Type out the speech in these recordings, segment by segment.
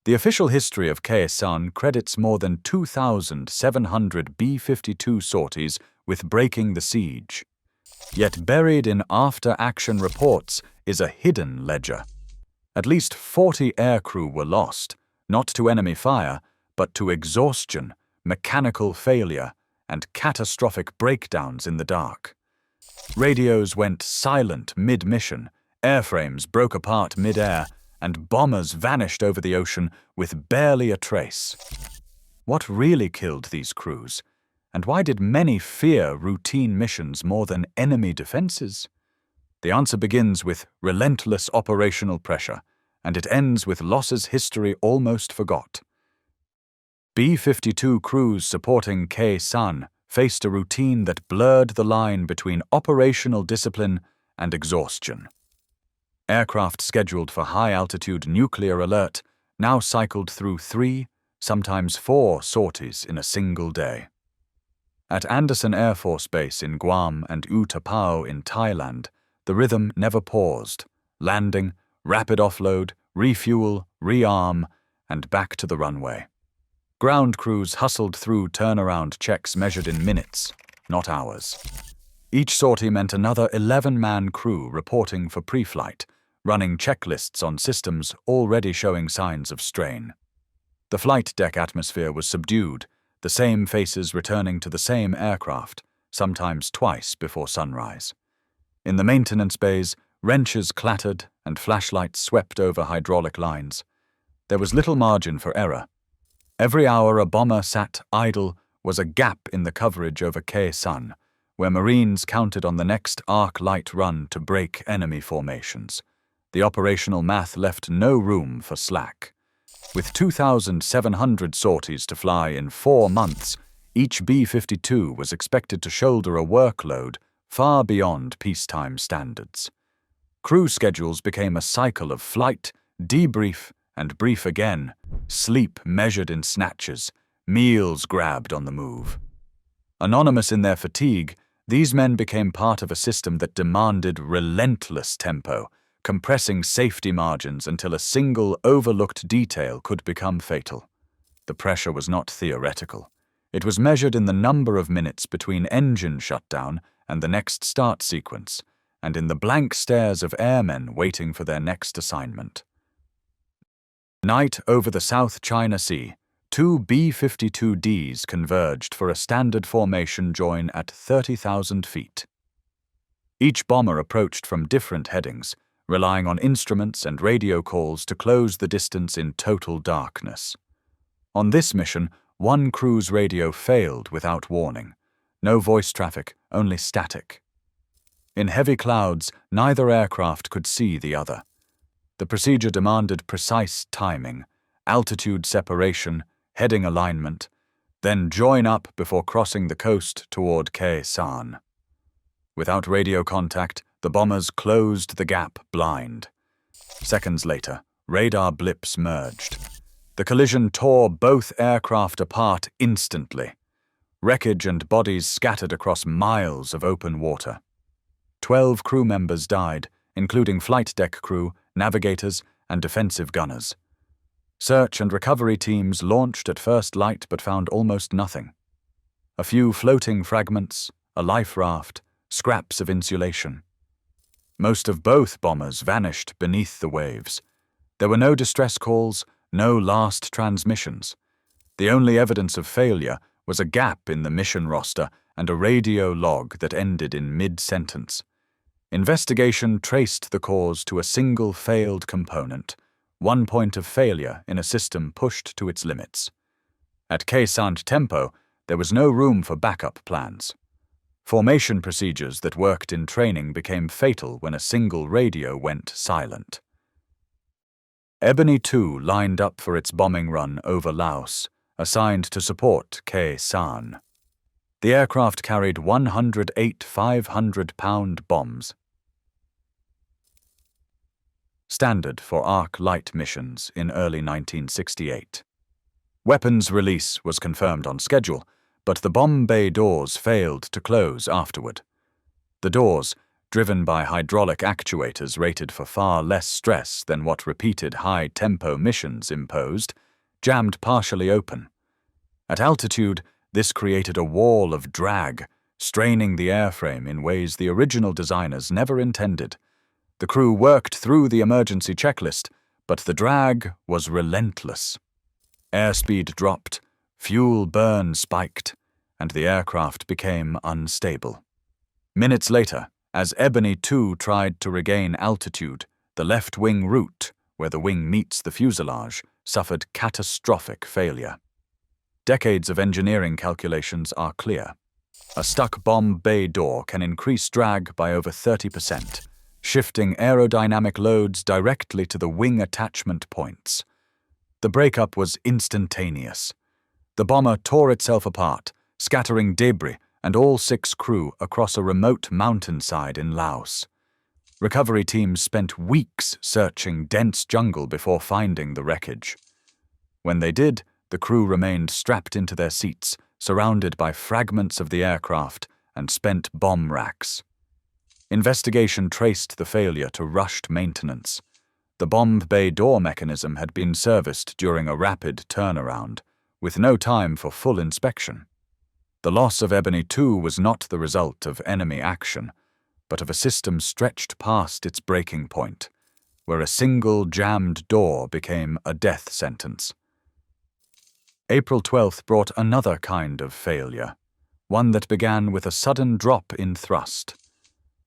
The official history of Khe Sanh credits more than 2,700 B-52 sorties with breaking the siege. Yet buried in after-action reports is a hidden ledger. At least 40 aircrew were lost, not to enemy fire, but to exhaustion, mechanical failure, and catastrophic breakdowns in the dark. Radios went silent mid-mission, airframes broke apart mid-air, and bombers vanished over the ocean with barely a trace. What really killed these crews? And why did many fear routine missions more than enemy defenses? The answer begins with relentless operational pressure, and it ends with losses history almost forgot. B-52 crews supporting Khe Sanh faced a routine that blurred the line between operational discipline and exhaustion. Aircraft scheduled for high-altitude nuclear alert now cycled through 3, sometimes 4 sorties in a single day. At Andersen Air Force Base in Guam and Utapao in Thailand, the rhythm never paused. Landing, rapid offload, refuel, rearm, and back to the runway. Ground crews hustled through turnaround checks measured in minutes, not hours. Each sortie meant another 11-man crew reporting for pre-flight, running checklists on systems already showing signs of strain. The flight deck atmosphere was subdued, the same faces returning to the same aircraft, sometimes twice before sunrise. In the maintenance bays, wrenches clattered and flashlights swept over hydraulic lines. There was little margin for error. Every hour a bomber sat idle was a gap in the coverage over Khe Sanh, where Marines counted on the next arc-light run to break enemy formations. The operational math left no room for slack. With 2,700 sorties to fly in 4 months, each B-52 was expected to shoulder a workload far beyond peacetime standards. Crew schedules became a cycle of flight, debrief, and brief again, sleep measured in snatches, meals grabbed on the move. Anonymous in their fatigue, these men became part of a system that demanded relentless tempo, compressing safety margins until a single overlooked detail could become fatal. The pressure was not theoretical. It was measured in the number of minutes between engine shutdown and the next start sequence, and in the blank stares of airmen waiting for their next assignment. Night over the South China Sea, 2 B-52Ds converged for a standard formation join at 30,000 feet. Each bomber approached from different headings, relying on instruments and radio calls to close the distance in total darkness. On this mission, one crew's radio failed without warning. No voice traffic, only static. In heavy clouds, neither aircraft could see the other. The procedure demanded precise timing, altitude separation, heading alignment, then join up before crossing the coast toward Khe Sanh. Without radio contact, the bombers closed the gap blind. Seconds later, radar blips merged. The collision tore both aircraft apart instantly. Wreckage and bodies scattered across miles of open water. 12 crew members died, including flight deck crew, navigators, and defensive gunners. Search and recovery teams launched at first light but found almost nothing. A few floating fragments, a life raft, scraps of insulation. Most of both bombers vanished beneath the waves. There were no distress calls, no last transmissions. The only evidence of failure was a gap in the mission roster and a radio log that ended in mid-sentence. Investigation traced the cause to a single failed component, one point of failure in a system pushed to its limits. At Khe Sanh tempo, there was no room for backup plans. Formation procedures that worked in training became fatal when a single radio went silent. Ebony 2 lined up for its bombing run over Laos, assigned to support Khe Sanh. The aircraft carried 108 500-pound bombs, standard for arc-light missions in early 1968. Weapons release was confirmed on schedule, but the bomb bay doors failed to close afterward. The doors, driven by hydraulic actuators rated for far less stress than what repeated high-tempo missions imposed, jammed partially open. At altitude, this created a wall of drag, straining the airframe in ways the original designers never intended. The crew worked through the emergency checklist, but the drag was relentless. Airspeed dropped, fuel burn spiked, and the aircraft became unstable. Minutes later, as Ebony 2 tried to regain altitude, the left wing root, where the wing meets the fuselage, suffered catastrophic failure. Decades of engineering calculations are clear. A stuck bomb bay door can increase drag by over 30%, shifting aerodynamic loads directly to the wing attachment points. The breakup was instantaneous. The bomber tore itself apart, scattering debris and all 6 crew across a remote mountainside in Laos. Recovery teams spent weeks searching dense jungle before finding the wreckage. When they did, the crew remained strapped into their seats, surrounded by fragments of the aircraft and spent bomb racks. Investigation traced the failure to rushed maintenance. The bomb bay door mechanism had been serviced during a rapid turnaround, with no time for full inspection. The loss of Ebony 2 was not the result of enemy action, but of a system stretched past its breaking point, where a single jammed door became a death sentence. April 12th brought another kind of failure, one that began with a sudden drop in thrust.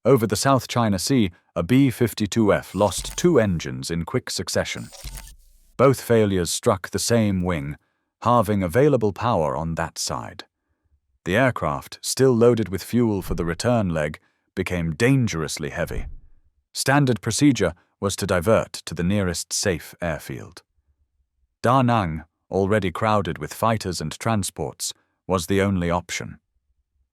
Over the South China Sea, a B-52F lost 2 engines in quick succession. Both failures struck the same wing, halving available power on that side. The aircraft, still loaded with fuel for the return leg, became dangerously heavy. Standard procedure was to divert to the nearest safe airfield. Da Nang, already crowded with fighters and transports, was the only option.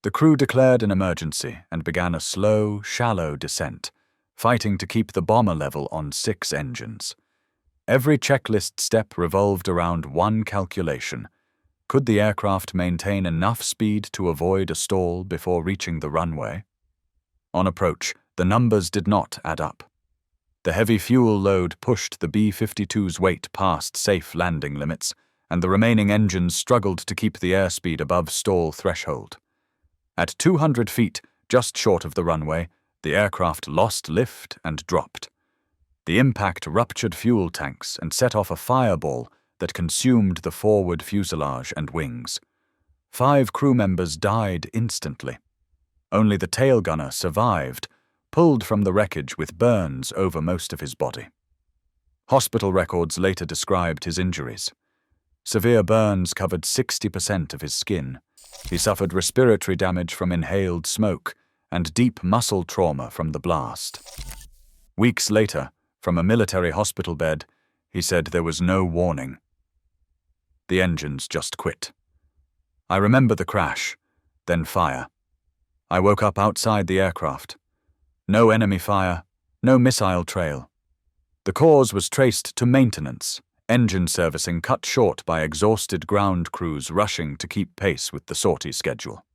The crew declared an emergency and began a slow, shallow descent, fighting to keep the bomber level on 6 engines. Every checklist step revolved around one calculation. Could the aircraft maintain enough speed to avoid a stall before reaching the runway? On approach, the numbers did not add up. The heavy fuel load pushed the B-52's weight past safe landing limits, and the remaining engines struggled to keep the airspeed above stall threshold. At 200 feet, just short of the runway, the aircraft lost lift and dropped. The impact ruptured fuel tanks and set off a fireball that consumed the forward fuselage and wings. 5 crew members died instantly. Only the tail gunner survived, pulled from the wreckage with burns over most of his body. Hospital records later described his injuries. Severe burns covered 60% of his skin. He suffered respiratory damage from inhaled smoke and deep muscle trauma from the blast. Weeks later, from a military hospital bed, he said there was no warning. The engines just quit. I remember the crash, then fire. I woke up outside the aircraft. No enemy fire, no missile trail. The cause was traced to maintenance, engine servicing cut short by exhausted ground crews rushing to keep pace with the sortie schedule.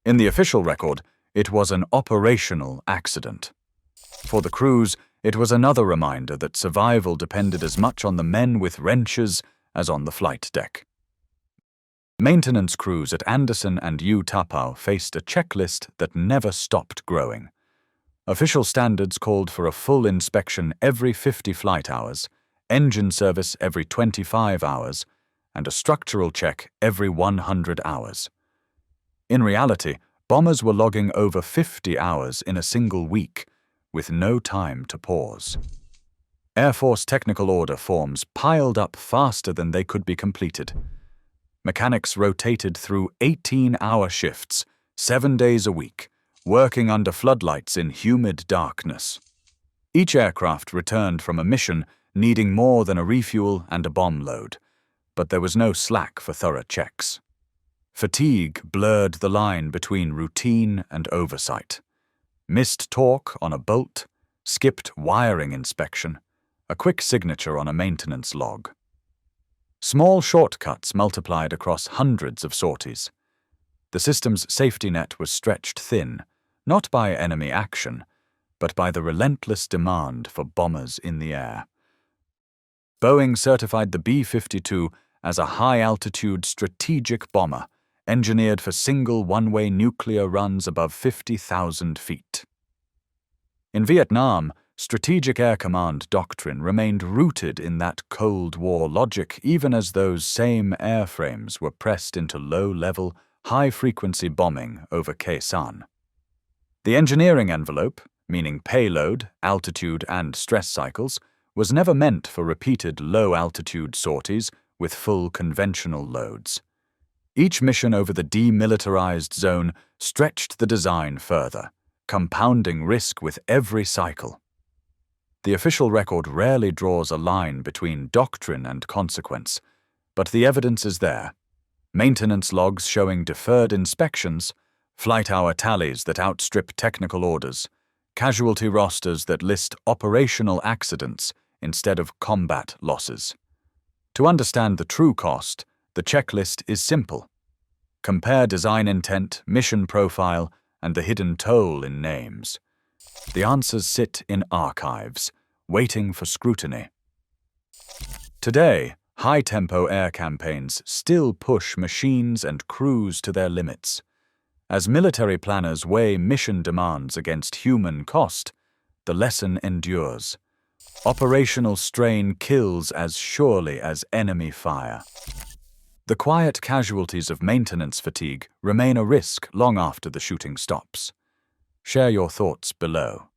In the official record, it was an operational accident. For the crews, it was another reminder that survival depended as much on the men with wrenches as on the flight deck. Maintenance crews at Anderson and U Tapao faced a checklist that never stopped growing. Official standards called for a full inspection every 50 flight hours, engine service every 25 hours, and a structural check every 100 hours. In reality, bombers were logging over 50 hours in a single week, with no time to pause. Air Force technical order forms piled up faster than they could be completed. Mechanics rotated through 18-hour shifts, 7 days a week, working under floodlights in humid darkness. Each aircraft returned from a mission needing more than a refuel and a bomb load, but there was no slack for thorough checks. Fatigue blurred the line between routine and oversight. Missed torque on a bolt, skipped wiring inspection, a quick signature on a maintenance log. Small shortcuts multiplied across hundreds of sorties. The system's safety net was stretched thin, not by enemy action, but by the relentless demand for bombers in the air. Boeing certified the B-52 as a high-altitude strategic bomber, engineered for single one-way nuclear runs above 50,000 feet. In Vietnam, Strategic Air Command doctrine remained rooted in that Cold War logic even as those same airframes were pressed into low-level, high-frequency bombing over Khe Sanh. The engineering envelope, meaning payload, altitude, and stress cycles, was never meant for repeated low-altitude sorties with full conventional loads. Each mission over the demilitarized zone stretched the design further, compounding risk with every cycle. The official record rarely draws a line between doctrine and consequence, but the evidence is there. Maintenance logs showing deferred inspections, flight hour tallies that outstrip technical orders, casualty rosters that list operational accidents instead of combat losses. To understand the true cost, the checklist is simple. Compare design intent, mission profile, and the hidden toll in names. The answers sit in archives, waiting for scrutiny. Today, high-tempo air campaigns still push machines and crews to their limits. As military planners weigh mission demands against human cost, the lesson endures. Operational strain kills as surely as enemy fire. The quiet casualties of maintenance fatigue remain a risk long after the shooting stops. Share your thoughts below.